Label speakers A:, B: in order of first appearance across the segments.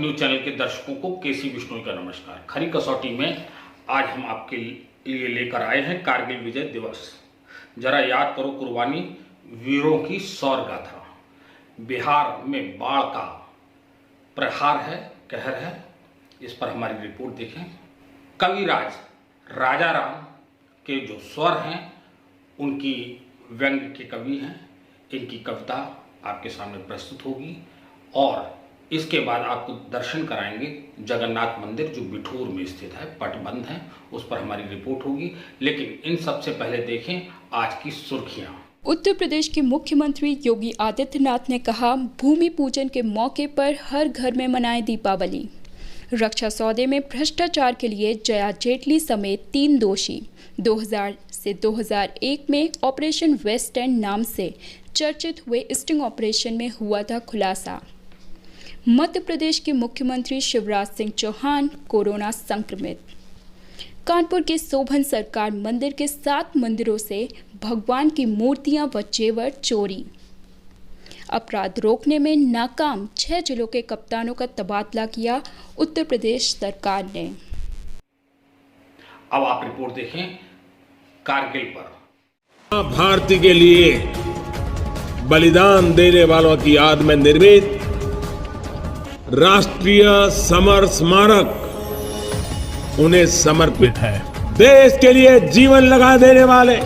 A: News channel के दर्शकों को केसी बिश्नोई का नमस्कार। खरी कसौटी में आज हम आपके लिए लेकर आए हैं कारगिल विजय दिवस। जरा याद करो कुर्बानी वीरों की शौर्य गाथा। बिहार में बाढ़ का प्रहार है, कहर है, इस पर हमारी रिपोर्ट देखें। कविराज राजा राम के जो स्वर हैं उनकी व्यंग्य के कवि हैं। इनकी कविता आपके सामने प्रस्तुत होगी और इसके बाद आपको दर्शन कराएंगे जगन्नाथ मंदिर जो बिठूर में स्थित है, पट बंद है, उस पर हमारी रिपोर्ट होगी। लेकिन इन सबसे पहले देखें आज की सुर्खियां।
B: उत्तर प्रदेश के मुख्यमंत्री योगी आदित्यनाथ ने कहा, भूमि पूजन के मौके पर हर घर में मनाएं दीपावली। रक्षा सौदे में भ्रष्टाचार के लिए जया जेटली समेत 3 दोषी। 2000 से 2001 में ऑपरेशन वेस्ट एंड नाम से चर्चित हुए स्टिंग ऑपरेशन में हुआ था खुलासा। मध्य प्रदेश के मुख्यमंत्री शिवराज सिंह चौहान कोरोना संक्रमित। कानपुर के शोभन सरकार मंदिर के 7 मंदिरों से भगवान की मूर्तियां व जेवर चोरी। अपराध रोकने में नाकाम 6 जिलों के कप्तानों का तबादला किया उत्तर प्रदेश सरकार ने।
A: अब आप रिपोर्ट देखें कारगिल पर।
C: भारती के लिए बलिदान देने वालों की याद में निर्मित राष्ट्रीय समर स्मारक उन्हें समर्पित है। देश के लिए जीवन लगा देने वाले,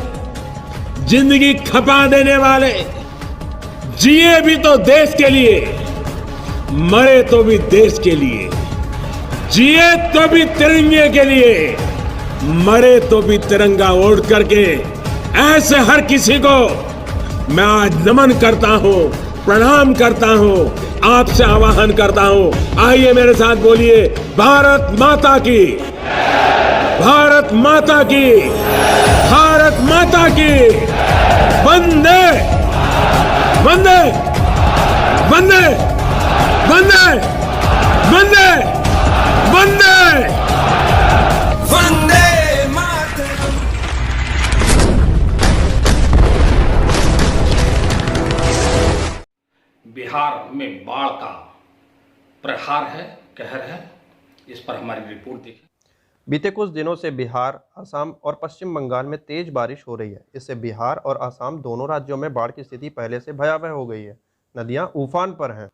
C: जिंदगी खपा देने वाले, जिए भी तो देश के लिए, मरे तो भी देश के लिए, जिए तो भी तिरंगे के लिए, मरे तो भी तिरंगा ओढ़ करके ऐसे हर किसी को मैं आज नमन करता हूं, प्रणाम करता हूं, आपसे आह्वान करता हूं। आइए मेरे साथ बोलिए, भारत माता की, भारत माता की, भारत माता की, वंदे वंदे वंदे वंदे वंदे वंदे वंदे।
A: बिहार में बाढ़ का प्रहार है, कहर है, इस पर हमारी रिपोर्ट देखें।
D: बीते कुछ दिनों से बिहार, असम और पश्चिम बंगाल में तेज बारिश हो रही है। इससे बिहार और असम दोनों राज्यों में बाढ़ की स्थिति पहले से भयावह हो गई है। नदियां उफान पर हैं।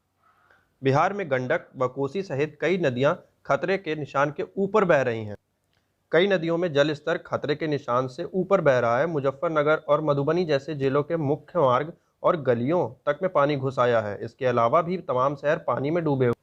D: बिहार में गंडक व कोसी सहित कई नदियां खतरे के निशान के ऊपर बह रही हैं। कई नदियों में जल स्तर खतरे के निशान से ऊपर बह रहा है। मुजफ्फरनगर और मधुबनी जैसे जिलों के मुख्य मार्ग और गलियों तक में पानी घुस आया है। इसके अलावा भी तमाम शहर पानी में डूबे हुए।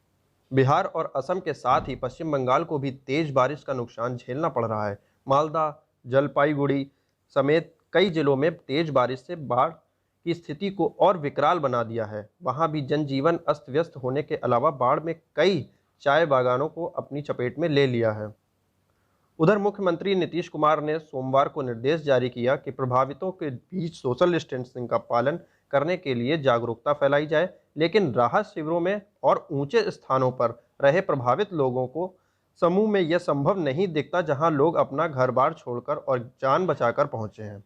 D: बिहार और असम के साथ ही पश्चिम बंगाल को भी तेज बारिश का नुकसान झेलना पड़ रहा है। मालदा, जलपाईगुड़ी समेत कई जिलों में तेज बारिश से बाढ़ की स्थिति को और विकराल बना दिया है। वहां भी जनजीवन अस्त व्यस्त होने के अलावा बाढ़ में कई चाय बागानों को अपनी चपेट में ले लिया है। उधर मुख्यमंत्री नीतीश कुमार ने सोमवार को निर्देश जारी किया कि प्रभावितों के बीच सोशल डिस्टेंसिंग का पालन करने के लिए जागरूकता फैलाई जाए, लेकिन राहत शिविरों में और ऊंचे स्थानों पर रहे प्रभावित लोगों को समूह में यह संभव नहीं दिखता, जहां लोग अपना घर बार छोड़कर और जान बचाकर पहुंचे हैं।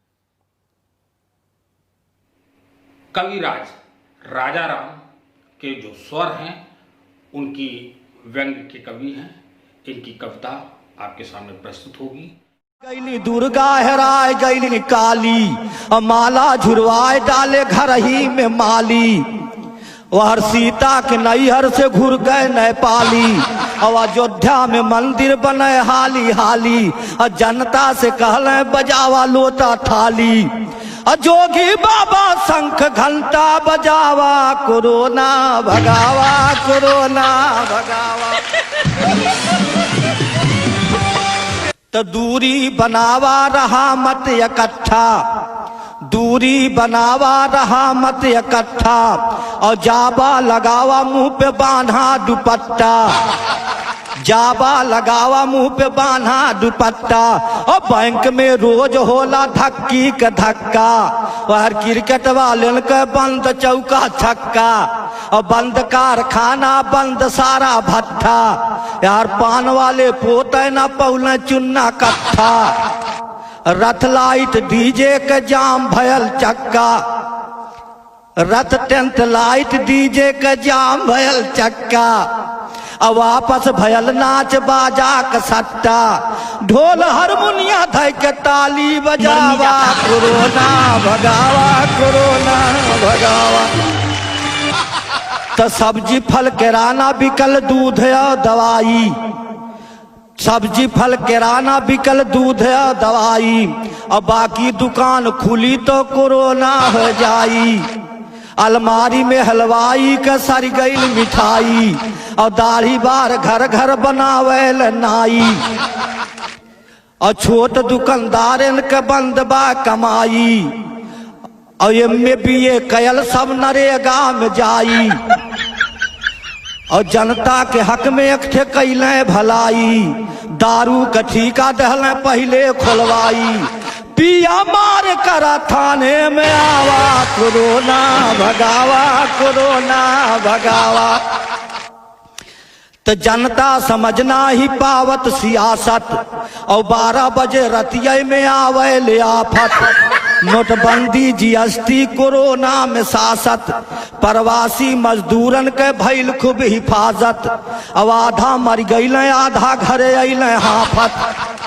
A: कविराज राजा राम के जो स्वर हैं उनकी व्यंग्य के कवि हैं। इनकी कविता आपके सामने प्रस्तुत होगी।
E: गैली दुर्गा हेराय गैली काली, माला झुरवाए डाले घर ही में माली। वह सीता के नैहर से घुर गए नेपाली। और अयोध्या में मंदिर बने हाली हाली। और जनता से कहले बजावा लोटा थाली। जोगी बाबा शंख घंटा बजावा, कोरोना भगावा, कोरोना भगावा। तो दूरी बनावा रहा मत इकट्ठा, दूरी बनावा रहा मत इकट्ठा। और जाबा लगावा मुंह पे बांधा दुपट्टा, जाबा लगावा मुंह पे बांधा दुपट्टा। और बैंक में रोज होला धक्की का धक्का। और क्रिकेट वाले के बंद चौका छक्का। और बंद कारखाना, बंद सारा भट्ठा। यार पान वाले पोते न पौले चुन्ना कट्ठा। रथ लाइट डीजे के जाम भयल चक्का। रथ टेंट लाइट डीजे के जाम भयल चक्का। अब वापस भयल नाच बाजा का सट्टा, ढोल हारमोनिया धै के ताली बजावा, कोरोना भगावा, कोरोना भगावा। तो सब्जी फल किराना बिकल, दूध और दवाई, सब्जी फल किराना बिकल, दूध और दवाई, और बाकी दुकान खुली तो कोरोना हो जाई। अलमारी में हलवाई का सर गईल मिठाई, और दाढ़ी बार घर घर बनावेल नाई, और छोट दुकानदारन के बंद बा कमाई, और MA कयल सब नरेगा में जाई, और जनता के हक में एकठे कैले भलाई, दारू का ठीका दहले पहले खोलवाई, पिया मार करा थाने में आवा, कोरोना भगावा, कोरोना भगावा। तो जनता समझना ही पावत सियासत, और 12 बजे रतिया में आवे ले आफत, नोटबंदी GST कोरोना में सासत, प्रवासी मजदूरन के भइल खूब हिफाजत, अब आधा मर गईल आधा घरे अइल हाफत,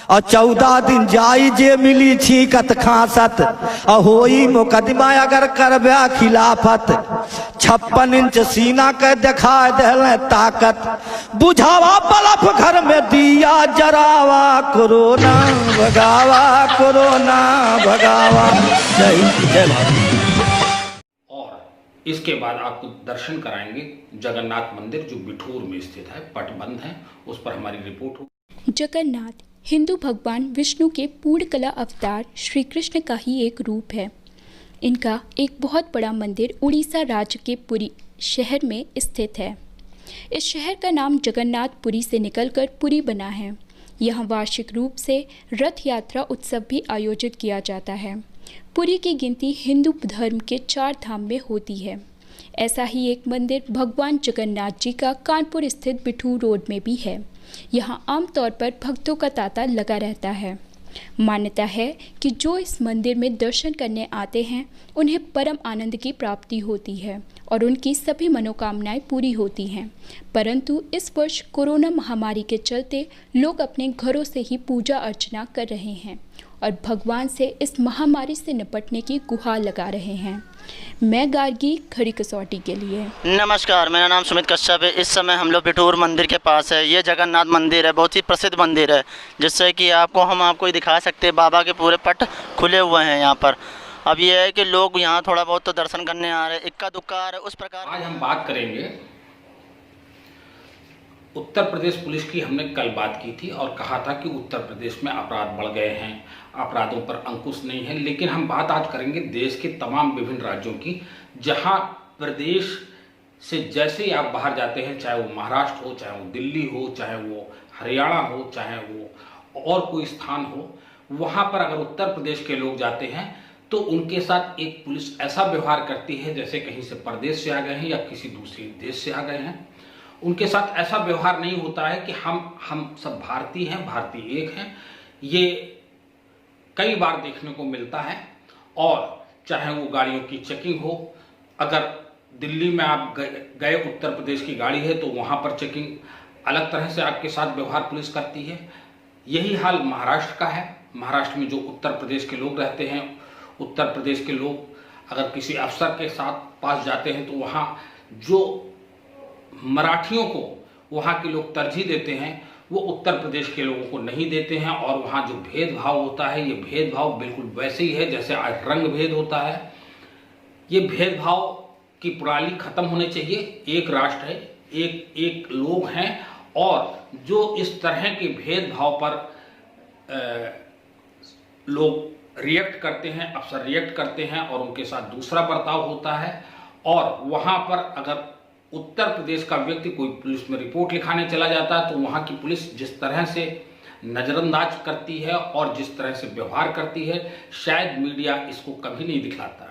E: और 14 दिन जाई जे मिली छीकत खासत, और होई मुकदमा अगर करबे खिलाफत, 56 इंच सीना के देखा दहल ताकत, बुझावा बलफ घर में दिया जरावा, कोरोना भगावा, कोरोना भगावा। जय जय भारत।
A: और इसके बाद आपको दर्शन कराएंगे जगन्नाथ मंदिर जो बिठूर में स्थित है, पटबंध है, उस पर हमारी रिपोर्ट होगी।
B: जगन्नाथ हिंदू भगवान विष्णु के पूर्ण कला अवतार श्री कृष्ण का ही एक रूप है। इनका एक बहुत बड़ा मंदिर उड़ीसा राज्य के पुरी शहर में स्थित है। इस शहर का नाम जगन्नाथपुरी से निकलकर पुरी बना है। यहाँ वार्षिक रूप से रथ यात्रा उत्सव भी आयोजित किया जाता है। पुरी की गिनती हिंदू धर्म के 4 धाम में होती है। ऐसा ही एक मंदिर भगवान जगन्नाथ जी का कानपुर स्थित बिठूर रोड में भी है। यहाँ आमतौर पर भक्तों का तांता लगा रहता है। मान्यता है कि जो इस मंदिर में दर्शन करने आते हैं उन्हें परम आनंद की प्राप्ति होती है और उनकी सभी मनोकामनाएं पूरी होती हैं। परंतु इस वर्ष कोरोना महामारी के चलते लोग अपने घरों से ही पूजा अर्चना कर रहे हैं और भगवान से इस महामारी से निपटने की गुहार लगा रहे हैं। मैं गार्गी, खड़ी कसौटी के लिए।
F: नमस्कार, मेरा नाम सुमित कश्यप है। इस समय हम लोग बिठूर मंदिर के पास है। ये जगन्नाथ मंदिर है, बहुत ही प्रसिद्ध मंदिर है, जिससे कि हम आपको दिखा सकते हैं। बाबा के पूरे पट खुले हुए हैं यहाँ पर। अब ये है कि लोग यहाँ थोड़ा बहुत तो दर्शन करने आ रहे हैं, इक्का दुक्का आ रहे हैं, उस प्रकार।
A: आज हम बात करेंगे उत्तर प्रदेश पुलिस की। हमने कल बात की थी और कहा था कि उत्तर प्रदेश में अपराध बढ़ गए हैं, अपराधों पर अंकुश नहीं है। लेकिन हम बात आज करेंगे देश के तमाम विभिन्न राज्यों की, जहां प्रदेश से जैसे ही आप बाहर जाते हैं, चाहे वो महाराष्ट्र हो, चाहे वो दिल्ली हो, चाहे वो हरियाणा हो, चाहे वो और कोई स्थान हो, वहां पर अगर उत्तर प्रदेश के लोग जाते हैं तो उनके साथ एक पुलिस ऐसा व्यवहार करती है जैसे कहीं से परदेश से आ गए हैं या किसी दूसरे देश से आ गए हैं। उनके साथ ऐसा व्यवहार नहीं होता है कि हम सब भारतीय हैं, भारतीय एक हैं। ये कई बार देखने को मिलता है। और चाहे वो गाड़ियों की चेकिंग हो, अगर दिल्ली में आप गए उत्तर प्रदेश की गाड़ी है तो वहाँ पर चेकिंग अलग तरह से आपके साथ व्यवहार पुलिस करती है। यही हाल महाराष्ट्र का है। महाराष्ट्र में जो उत्तर प्रदेश के लोग रहते हैं, उत्तर प्रदेश के लोग अगर किसी अफसर के साथ पास जाते हैं तो वहाँ जो मराठियों को वहाँ के लोग तरजीह देते हैं वो उत्तर प्रदेश के लोगों को नहीं देते हैं। और वहाँ जो भेदभाव होता है, ये भेदभाव बिल्कुल वैसे ही है जैसे आज रंग भेद होता है। ये भेदभाव की प्रणाली खत्म होनी चाहिए। एक राष्ट्र है, एक लोग हैं, और जो इस तरह के भेदभाव पर लोग रिएक्ट करते हैं, अफसर रिएक्ट करते हैं और उनके साथ दूसरा बर्ताव होता है। और वहाँ पर अगर उत्तर प्रदेश का व्यक्ति कोई पुलिस में रिपोर्ट लिखाने चला जाता है तो वहाँ की पुलिस जिस तरह से नज़रअंदाज करती है और जिस तरह से व्यवहार करती है, शायद मीडिया इसको कभी नहीं दिखलाता।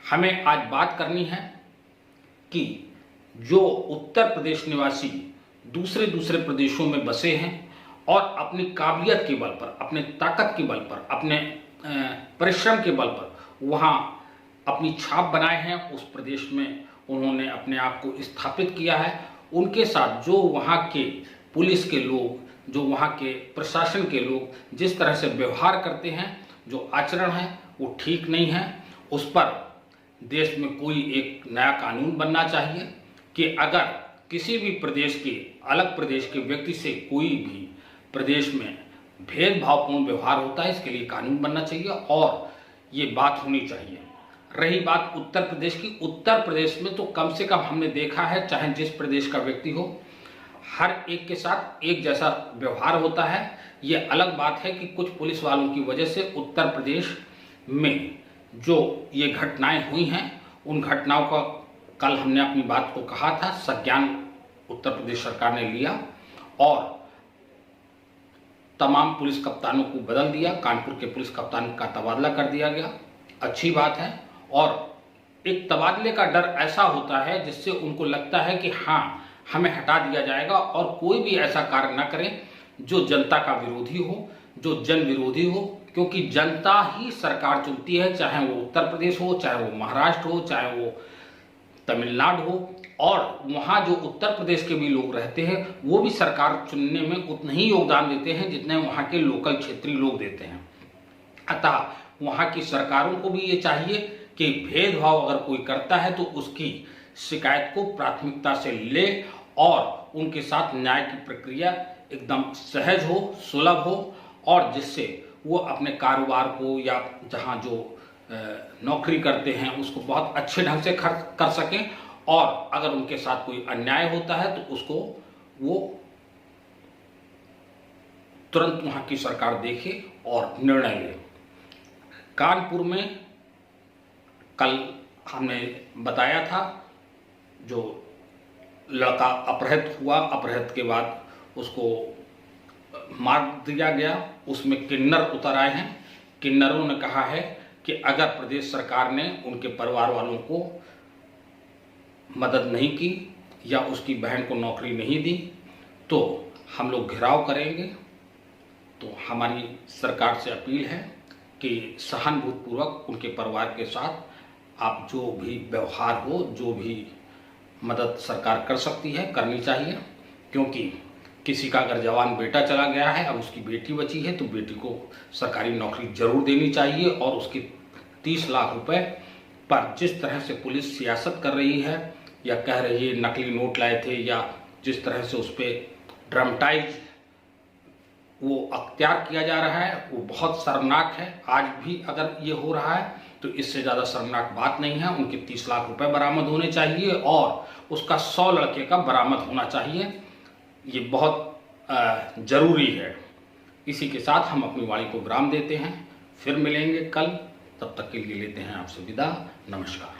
A: हमें आज बात करनी है कि जो उत्तर प्रदेश निवासी दूसरे प्रदेशों में बसे हैं और अपनी काबिलियत के बल पर, अपने ताकत के बल पर, अपने परिश्रम के बल पर वहाँ अपनी छाप बनाए हैं, उस प्रदेश में उन्होंने अपने आप को स्थापित किया है, उनके साथ जो वहाँ के पुलिस के लोग, जो वहाँ के प्रशासन के लोग जिस तरह से व्यवहार करते हैं, जो आचरण है वो ठीक नहीं है। उस पर देश में कोई एक नया कानून बनना चाहिए कि अगर किसी भी प्रदेश के, अलग प्रदेश के व्यक्ति से कोई भी प्रदेश में भेदभावपूर्ण व्यवहार होता है, इसके लिए कानून बनना चाहिए और ये बात होनी चाहिए। रही बात उत्तर प्रदेश की, उत्तर प्रदेश में तो कम से कम हमने देखा है, चाहे जिस प्रदेश का व्यक्ति हो, हर एक के साथ एक जैसा व्यवहार होता है। ये अलग बात है कि कुछ पुलिस वालों की वजह से उत्तर प्रदेश में जो ये घटनाएं हुई हैं, उन घटनाओं का कल हमने अपनी बात को कहा था, संज्ञान उत्तर प्रदेश सरकार ने लिया और तमाम पुलिस कप्तानों को बदल दिया। कानपुर के पुलिस कप्तान का तबादला कर दिया गया, अच्छी बात है। और एक तबादले का डर ऐसा होता है जिससे उनको लगता है कि हाँ, हमें हटा दिया जाएगा और कोई भी ऐसा कार्य ना करे जो जनता का विरोधी हो, जो जन विरोधी हो, क्योंकि जनता ही सरकार चुनती है, चाहे वो उत्तर प्रदेश हो, चाहे वो महाराष्ट्र हो, चाहे वो तमिलनाडु हो। और वहाँ जो उत्तर प्रदेश के भी लोग रहते हैं वो भी सरकार चुनने में उतना ही योगदान देते हैं जितने वहाँ के लोकल क्षेत्रीय लोग देते हैं। अतः वहाँ की सरकारों को भी ये चाहिए कि भेदभाव अगर कोई करता है तो उसकी शिकायत को प्राथमिकता से ले और उनके साथ न्याय की प्रक्रिया एकदम सहज हो, सुलभ हो और जिससे वो अपने कारोबार को या जहाँ जो नौकरी करते हैं उसको बहुत अच्छे ढंग से कर सकें और अगर उनके साथ कोई अन्याय होता है तो उसको वो तुरंत वहाँ की सरकार देखे और निर्णय ले। कानपुर में कल हमने बताया था, जो लड़का अपहृत हुआ, अपहृत के बाद उसको मार दिया गया, उसमें किन्नर उतर आए हैं। किन्नरों ने कहा है कि अगर प्रदेश सरकार ने उनके परिवार वालों को मदद नहीं की या उसकी बहन को नौकरी नहीं दी तो हम लोग घेराव करेंगे। तो हमारी सरकार से अपील है कि सहानुभूतिपूर्वक उनके परिवार के साथ आप जो भी व्यवहार हो, जो भी मदद सरकार कर सकती है करनी चाहिए, क्योंकि किसी का अगर जवान बेटा चला गया है, अब उसकी बेटी बची है तो बेटी को सरकारी नौकरी जरूर देनी चाहिए। और उसके 30 लाख रुपए पर जिस तरह से पुलिस सियासत कर रही है या कह रही है नकली नोट लाए थे या जिस तरह से उस पर ड्रामेटाइज वो अख्तियार किया जा रहा है, वो बहुत शर्मनाक है। आज भी अगर ये हो रहा है तो इससे ज़्यादा शर्मनाक बात नहीं है। उनके 30 लाख रुपए बरामद होने चाहिए और उसका 100 लड़के का बरामद होना चाहिए। ये बहुत ज़रूरी है। इसी के साथ हम अपनी वाणी को विराम देते हैं, फिर मिलेंगे कल। तब तक के लिए लेते हैं आपसे विदा। नमस्कार।